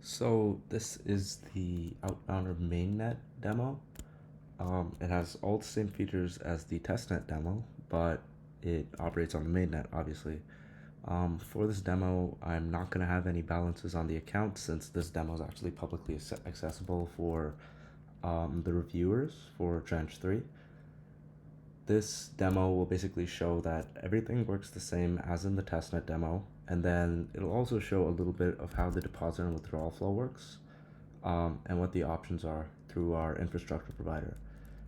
So this is the Outbounder mainnet demo. It has all the same features as the testnet demo, but it operates on the mainnet, obviously. For this demo, I'm not going to have any balances on the account since this demo is actually publicly accessible for the reviewers for Tranche 3. This demo will basically show that everything works the same as in the testnet demo, and then it'll also show a little bit of how the deposit and withdrawal flow works, and what the options are through our infrastructure provider.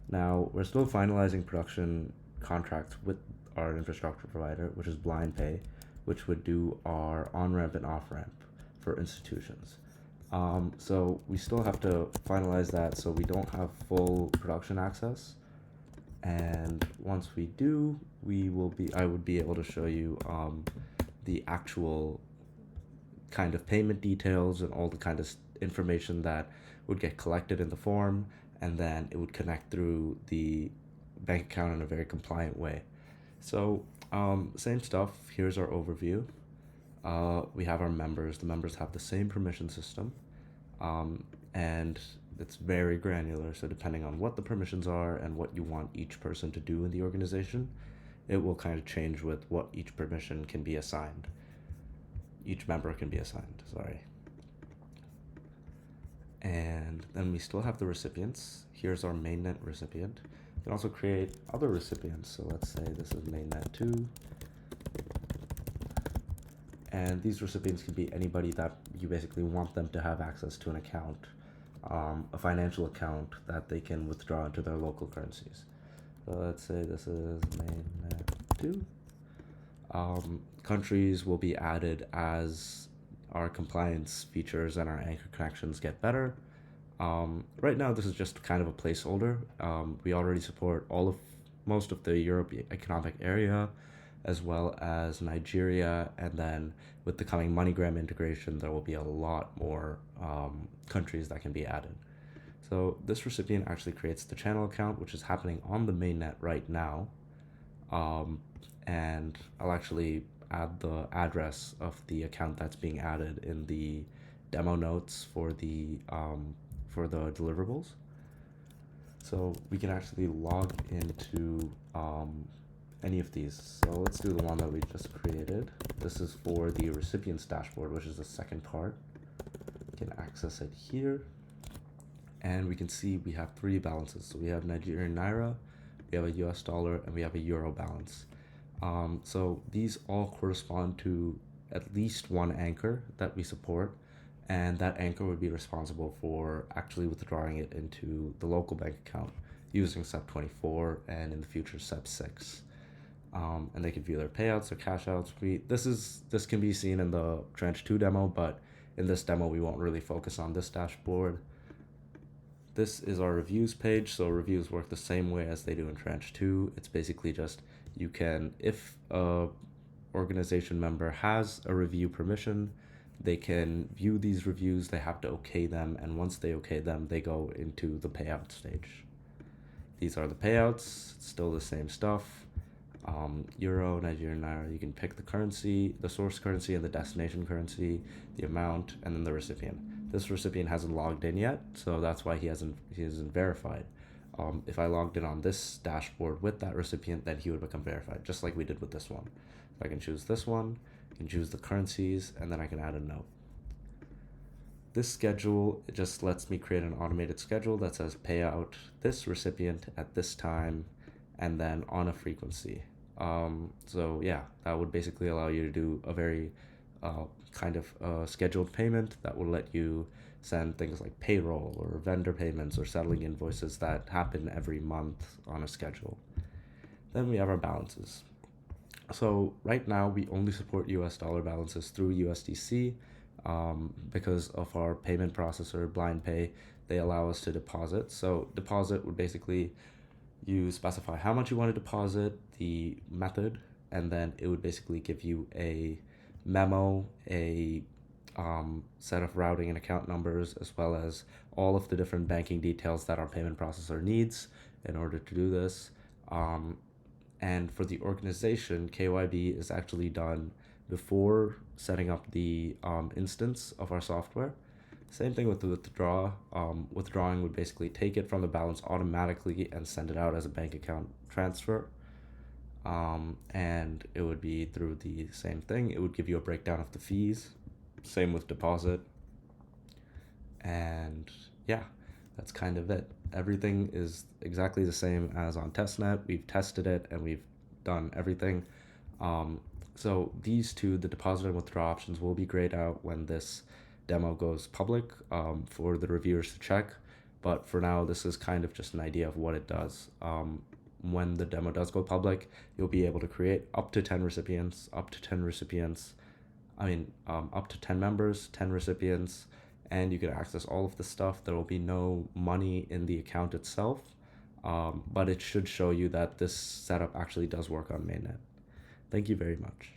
Now, we're still finalizing production contracts with our infrastructure provider, which is BlindPay, which would do our on-ramp and off-ramp for institutions. So we still have to finalize that so we don't have full production access. And once we do, I would be able to show you the actual kind of payment details and all the kind of information that would get collected in the form, and then it would connect through the bank account in a very compliant way. So, same stuff. Here's our overview. We have our members. The members have the same permission system, and it's very granular. So, depending on what the permissions are and what you want each person to do in the organization, it will kind of change with what each permission can be assigned. Each member can be assigned, sorry. And then we still have the recipients. Here's our mainnet recipient. You can also create other recipients. So let's say this is mainnet 2. And these recipients can be anybody that you basically want them to have access to an account, a financial account that they can withdraw into their local currencies. So let's say this is mainnet 2. Countries will be added as our compliance features and our anchor connections get better. Right now, this is just kind of a placeholder. We already support most of the Europe Economic Area, as well as Nigeria, and then with the coming MoneyGram integration, there will be a lot more countries that can be added. So this recipient actually creates the channel account, which is happening on the mainnet right now. And I'll actually add the address of the account that's being added in the demo notes for the deliverables. So we can actually log into any of these. So let's do the one that we just created. This is for the recipients dashboard, which is the second part. We can access it here. And we can see we have three balances. So we have Nigerian Naira, we have a US dollar, and we have a Euro balance. So these all correspond to at least one anchor that we support, and that anchor would be responsible for actually withdrawing it into the local bank account using SEP24 and in the future SEP6. And they can view their payouts, their cash outs. This can be seen in the Tranche 2 demo, but in this demo we won't really focus on this dashboard. This is our reviews page. So reviews work the same way as they do in Tranche 2. It's basically just if a organization member has a review permission, they can view these reviews, they have to okay them, and once they okay them, they go into the payout stage. These are the payouts, it's still the same stuff. Euro, Nigerian Naira, you can pick the currency, the source currency and the destination currency, the amount, and then the recipient. This recipient hasn't logged in yet, so that's why he isn't verified. If I logged in on this dashboard with that recipient, then he would become verified, just like we did with this one. So I can choose this one, I can choose the currencies, and then I can add a note. This schedule, it just lets me create an automated schedule that says pay out this recipient at this time, and then on a frequency. So yeah, that would basically allow you to do a very kind of scheduled payment that will let you send things like payroll or vendor payments or settling invoices that happen every month on a schedule. Then we have our balances. So right now we only support US dollar balances through USDC because of our payment processor, BlindPay. They allow us to deposit. So deposit would basically, you specify how much you want to deposit, the method, and then it would basically give you a memo, a set of routing and account numbers, as well as all of the different banking details that our payment processor needs in order to do this. And for the organization, KYB is actually done before setting up the instance of our software. Same thing with the withdraw. Withdrawing would basically take it from the balance automatically and send it out as a bank account transfer. And it would be through the same thing. It would give you a breakdown of the fees. Same with deposit. And yeah, that's kind of it. Everything is exactly the same as on testnet. We've tested it and we've done everything. Um, so these two, the deposit and withdraw options, will be grayed out when this demo goes public, for the reviewers to check. But for now, this is kind of just an idea of what it does. When the demo does go public, you'll be able to create up to 10 recipients, up to 10 members, 10 recipients, and you can access all of the stuff. There will be no money in the account itself, but it should show you that this setup actually does work on Mainnet. Thank you very much.